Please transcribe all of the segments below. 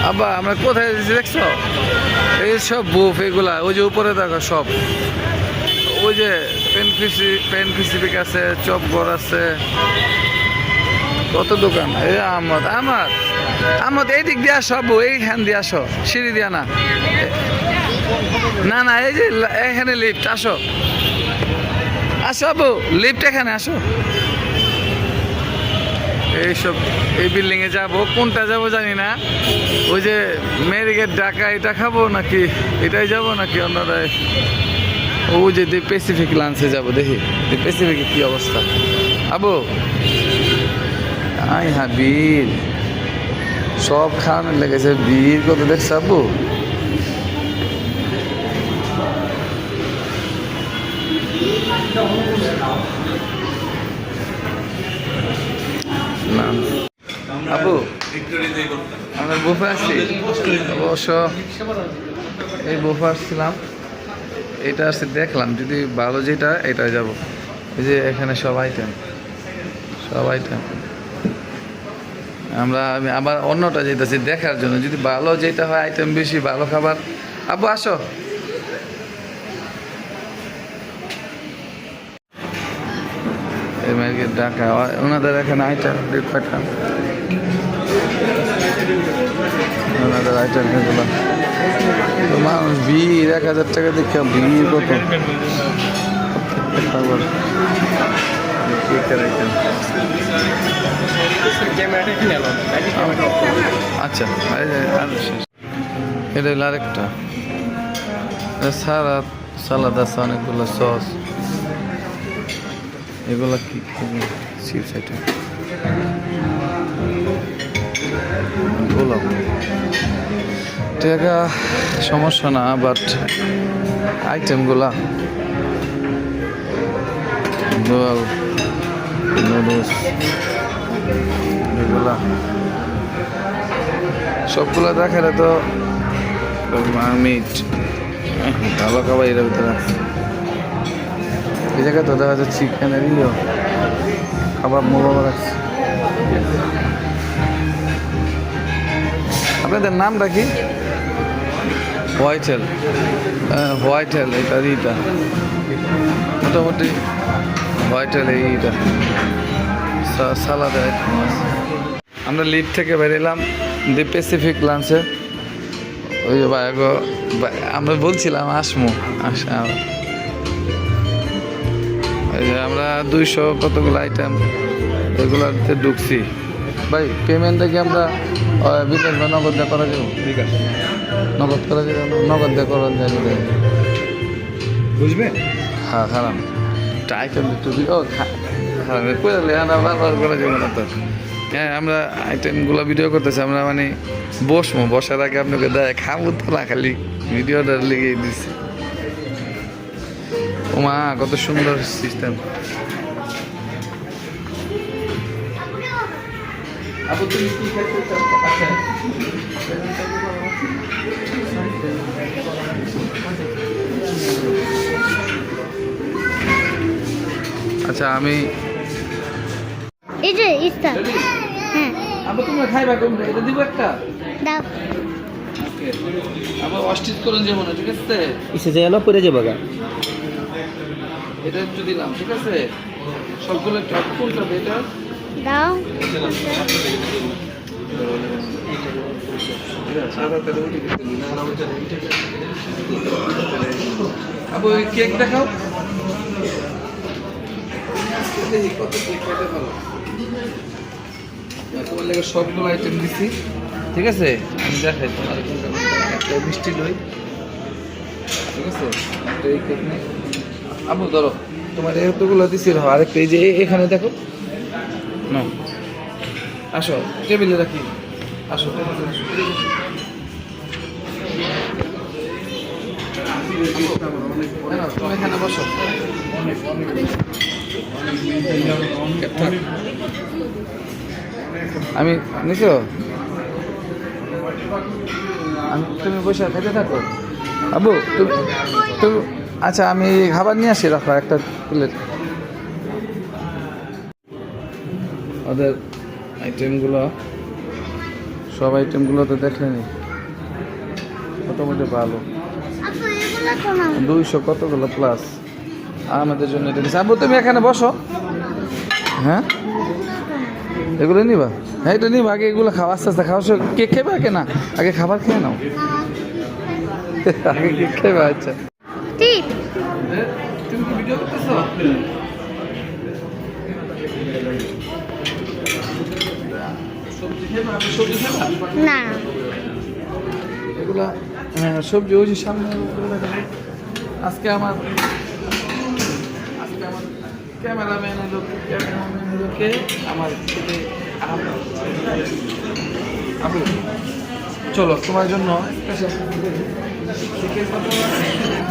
আব্বা আমরা কোথায় এসেছি দেখছো? এই সব বুফ এগুলা, ওই যে উপরে দেখো সব, ওই যে পেন ফিসিফিক আছে, চপগড় আছে, কত দোকান। এই আমার এই দিক দিয়ে আসো আব্বু, এইখান দিয়ে আসো, সিঁড়ি দিয়া না, না না, এই যে এখানে লিফট, আসো আসো আব্বু, লিফট এখানে আসো। এইসব এই বিল্ডিং এ যাবো, কোনটা যাবো জানি না, ওই যে মেরিগেট ঢাকা এটা খাবো নাকি এটাই যাবো নাকি অন্যরাই, ওই যে দি প্যাসিফিক লাঞ্চে যাবো, দেখি দি প্যাসিফিকের কি অবস্থা। আবু আই হ্যাঁ বীর, সব খাওয়ানোর লেগেছে, বীর কত দেখছে আব্বু। আবু আমরা বুফে আসছি, অবশ্য এই বুফে আসছিলাম, এটা আসছে দেখলাম যদি ভালো যেটা এটা যাব। এই যে এখানে সব আইটেম আমি আবার অন্যটা যেতেছি দেখার জন্য, যদি ভালো যেটা হয়, আইটেম বেশি, ভালো খাবার। আব্বু আসো, এই মার্কেট ঢাকা, ওনাদের এখানে আইটেম পাঠান, ওনাদের আইটেম এগুলো। তো মানুষ ভিড়, 1000 টাকা দেখে ভিড় কত। খাবার কেকের আইটেম, আচ্ছা এটা হলো আরেকটা, সালাদ আছে, অনেকগুলো সস, এগুলো কি চিপস আইটেম, গোলাপ টাকা সমস্যা না, বাট আইটেমগুলা নুডলস এগুলা সবগুলা দেখালে তো মিট ভালো খাবার এর ভিতরে আছে। এই জায়গায় তো দেখা যাচ্ছে চিকেনের খাবার মূল্য রাখছে। আপনাদের নামটা কি? হোয়াইটেল, হোয়াইটেল, এটা মোটামুটি হোয়াইটেল, এইটা সালাদ আইটেম আছে। আমরা লিফট থেকে বেরিয়েলাম দি প্যাসিফিক লাঞ্চে, ওই যে আমরা বলছিলাম আসমু এই যে আমরা 200 কতগুলো আইটেম এগুলোতে ঢুকছি। ভাই পেমেন্টটা কি আমরা বিকাশ বা নগদ দিয়ে করা যাবো? নগদ করা যাবে, নগদ দিয়ে করা যায়, বুঝবে? হ্যাঁ খারাপ আইটেম বারবার করা যাবে না তো। হ্যাঁ আমরা আইটেমগুলো ভিডিও করতেছি, আমরা মানে বসার আগে আপনাকে দেয় খাবো তো না, খালি ভিডিওটা লেগে দিচ্ছি। ও মা কত সুন্দর সিস্টেম। আচ্ছা আমি এই যে ইস্তা, হ্যাঁ আবার তোমরা খাইবা কোনটা, এটা দিব একটা দাও, ওকে আবার অস্টিচ করুন যাবো না, ঠিক আছে? ইসে যায় না পরে যাবো গা, এটা একটু দিলাম, ঠিক আছে? সবগুলো একটু কোনটা এটা দাও, আবু কেক দেখাও, কত কেক খেতে ভালো। তোমার লেগে সবগুলো আইটেম দিচ্ছি, ঠিক আছে? আমি দেখাই তোমার, একটা মিষ্টি লই, ঠিক আছে? একটা এই কেক নেই আবু, ধরো তোমার এতগুলো দিচ্ছি, আরেকটা এই যে এখানে দেখো না, আসো টেবিলে রাখি, আসো তুমি এখানে বসো, আমি নিছো, তুমি বসে খেতে থাকো আবু, তুমি আচ্ছা আমি খাবার নিয়ে আসি, রাখো একটা প্লেট। ওদের আইটেমগুলো সব আইটেমগুলো তো দেখলেনি, মোটামুটি ভালো। আপু এগুলো তো না 200 কতগুলো প্লাস আমাদের জন্য এটা নিচ্ছে। আবু তুমি এখানে বসো। হ্যাঁ এগুলো নিবা? হ্যাঁ এটা নিবা, আগে এগুলো খাওয়া, আস্তে আস্তে খাওয়া। কেক খেবে আগে না? আগে খাবার খেয়ে নাও। আগে কেক খেবে। আচ্ছা ঠিক তুমি কি ভিডিও করতেছো? সবজি খেবা? আপনি সবজি খেবা? না এগুলা সবজি ওই যে সামনে আজকে আমার ক্যামেরাম্যান হলো কে আমার ছেলে আবু। চলো তোমার জন্য চিকেন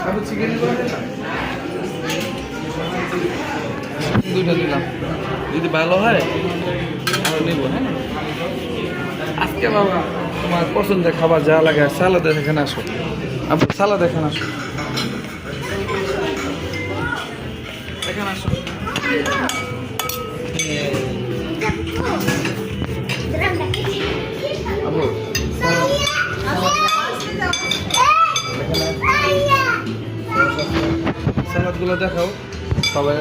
আবু, চিকেন দুইটা দিলাম, যদি ভালো হয় আরো নেবো। হ্যাঁ আজকে বাবা তোমার পছন্দের খাবার যা লাগে, সালাদ এখানে আসো আপু, সালাদ এখানে আসো, এখানে আসো। আপু সালাদগুলো দেখাও সবাই।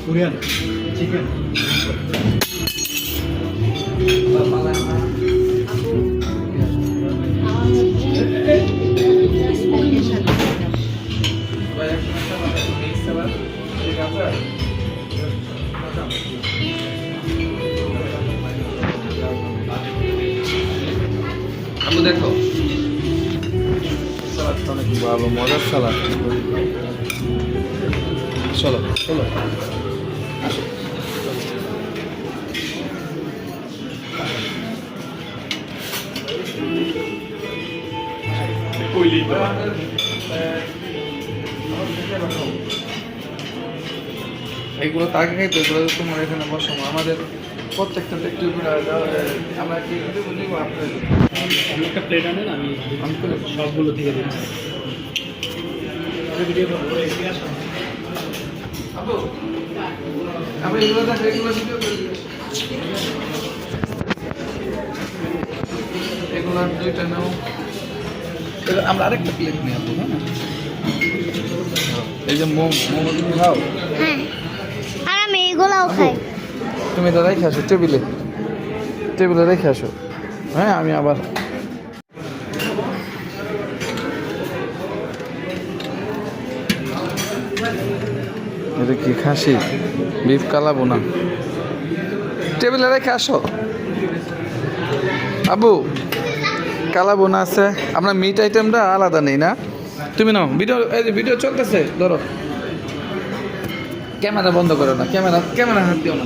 Korean chicken. আপু দেখো সালাদটা অনেক ভালো, মজার সালাদ। চলো চলো আসো। এইগুলো তাকে খাইতে, এগুলো তোমার এখানে বসানো। আমাদের প্রত্যেকটা একটু আমরা কি বুঝবো আপনার আমি একটা প্লেট আনেন, আমি আমি করে সবগুলো থেকে দিচ্ছি। ভিডিও করবো। আপু আপু এগুলো দেখো, এগুলো ভিডিও করে দিও। এগুলো দুইটা নাও। আমরা আরেকটা প্লেট নিয়ে আসবো। হ্যাঁ এই যে মোমো তুমি খাও? হ্যাঁ আর আমি এগুলোও খাই। তুমি এটা রেখে আসো টেবিলে, টেবিলে রেখে আসো। হ্যাঁ আমি আবার এটা কি খাসি বিফ কালাবো না, টেবিলে রেখে আসো। আবু কালাবো না আছে, আমরা মিট আইটেমটা আলাদা নেই না? তুমি নাও ভিডিও, এই যে ভিডিও চলতেছে, ধরো ক্যামেরা বন্ধ করো না, ক্যামেরা হাত দিও না।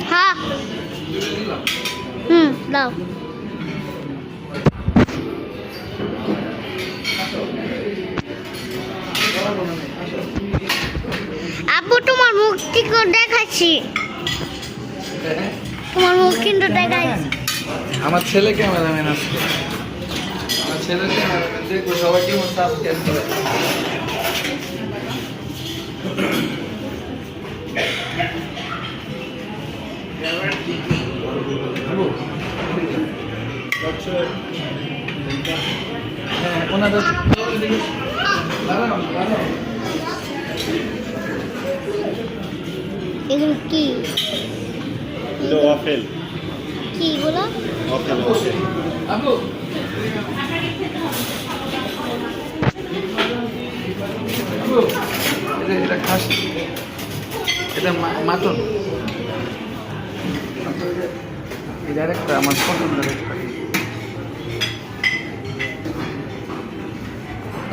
হ্যাঁ দাও। আপু তোমার মুখ থেকে দেখাচ্ছি, তোমার মুখ কিন্তু দেখাচ্ছি। আমার ছেলে ক্যামেরাম্যান আছে, আমার ছেলে ক্যামেরাম্যান, দেখো সবাই কি মতো সাবস্ক্রাইব করে। হ্যাঁ ওনাদের এগুলো কি ওয়াফেল। কি বলো? Waffle waffle. আপু এটা খাসি, এটা মাটন। এটা একটা আমার পছন্দের একটা।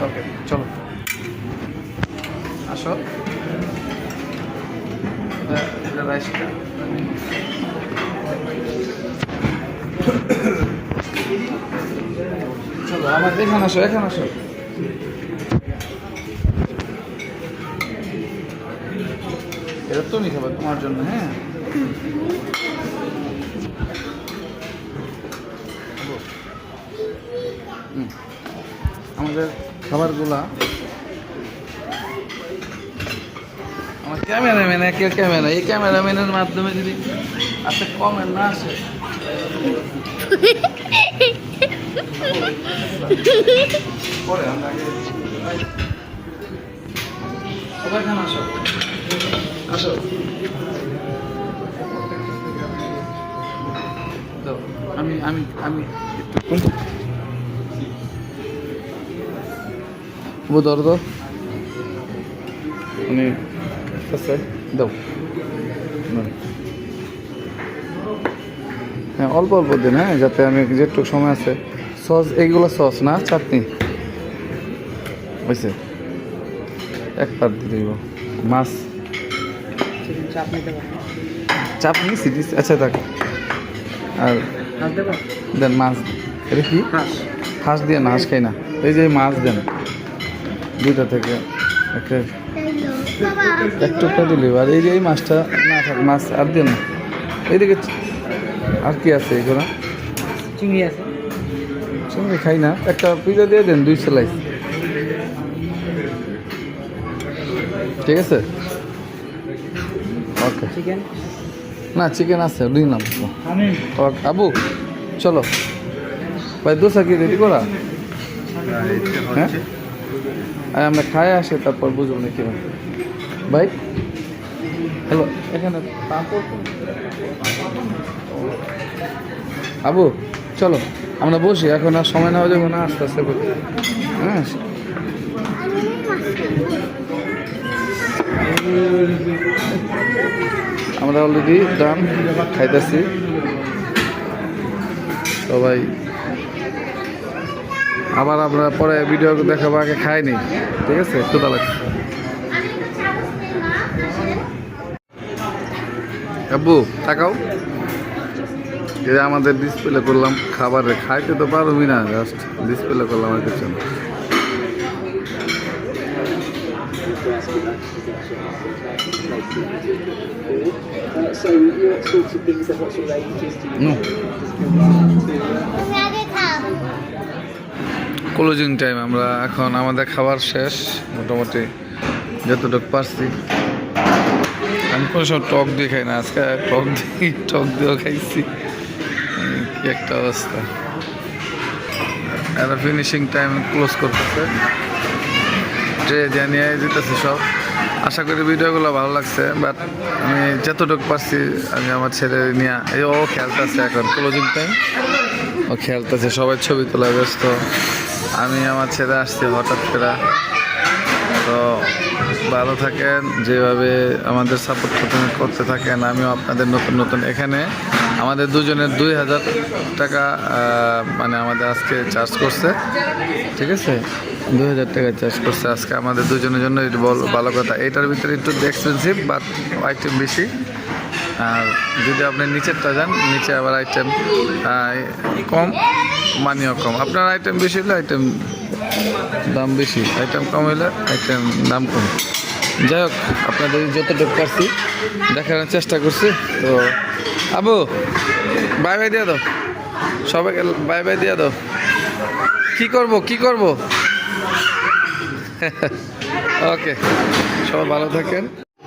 ওকে চলো আসো। এটা রাইসটা চলো, আমার এখানে আসো, এখানে আসো। এটা তুমি খাবে তোমার জন্য। হ্যাঁ আমাদের খাবারগুলা আমার ক্যামেরাম্যান একের ক্যামেরা, এই ক্যামেরাম্যানের মাধ্যমে যদি আচ্ছা কমেন্ট না আসে পরে আমরা আগে সবাই খান আসো আসো তো আমি আমি আমি ও ধর তো মানে আছে দাও হ্যাঁ অল্প অল্প দিন, হ্যাঁ, যাতে আমি যেটুকু সময় আছে। সস এইগুলো সস না চাটনি হয়েছে, এক পাত দিয়ে দিব। মাছ চাপ নিয়েছি দিচ্ছি, আচ্ছা থাক। আর দেন মাছ, এটা কি হাঁস দিয়ে না, হাঁস খাই না, এই যে মাছ দেন দুইটা থেকে একটু দিলি। আর এই যে এই মাছটা না থাক, মাছ আর দেন না। এইদিকে আর কি আছে এগুলো? চিংড়ি আছে, চিংড়ি খাই না, একটা পিজা দিয়ে দেন 2 স্লাইস, ঠিক আছে? ওকে, চিকেন না চিকেন আছে 2 নাম। আমি ওকে আবু চলো ভাই, দোসা কি রেডি করা? হ্যাঁ আমরা খাই আসে তারপর বুঝবো নাকি ভাই। হ্যালো, এখানে পাঁপড় তো? আবু চলো আমরা বসি, এখন আর সময় নেওয়া যাবে না, আস্তে আস্তে বলি। হ্যাঁ আমরা অলরেডি ডান খাইতেছি সবাই। আবার আমরা পরে ভিডিও দেখাবো, আগে খাইনি, ঠিক আছে? ক্ষুধা লাগছে। আব্বু তাকাও, এটা আমাদের ডিসপ্লে করলাম খাবারে, খাইতে তো পারবি না, জাস্ট ডিসপ্লে করলাম আর কিছু না। So what sorts of things and what's your ages do you No. তুমি আগে খাও। ক্লোজিং টাইম, আমরা এখন আমাদের খাবার শেষ মোটামুটি যতটুকু পারছি। আমি কোনো সময় টক দিয়ে খাই না, আজকে টক দিয়েও খাইছি, কি একটা অবস্থা। এরা ফিনিশিং টাইম ক্লোজ করতেছে, ট্রে জানিয়ে দিতেছে সব। আশা করি ভিডিওগুলো ভালো লাগছে, বাট আমি যতটুকু পারছি আমি আমার ছেলে নিয়ে, এই ও খেলতেছে এখন ক্লোজিং টাইম, ও খেলতেছে, সবাই ছবি তোলা ব্যস্ত। আমি আমার ছেলে আসছি হঠাৎ করে। তো ভালো থাকেন, যেভাবে আমাদের সাপোর্ট করতে থাকেন, আমিও আপনাদের নতুন নতুন। এখানে আমাদের দুজনের 2000 টাকা মানে আমাদের আজকে চার্জ করছে, ঠিক আছে? 2000 টাকা চার্জ করছে আজকে আমাদের দুজনের জন্য, এটা ভালো কথা। এটার ভিতরে একটু এক্সপেন্সিভ, বাট আইটেম বেশি। আর যদি আপনি নিচেরটা যান, নিচে আবার আইটেম কম, মানিও কম। আপনার আইটেম বেশি হলে আইটেম দাম বেশি, আইটেম কম হলে আইটেম দাম কম। যাই হোক, আপনাদের যতটুকু পারছি দেখানোর চেষ্টা করছি। তো আবু বাই বাই দিয়ে দাও সবাইকে, বাই বাই দিয়ে দাও। কি করব ওকে, সবাই ভালো থাকেন।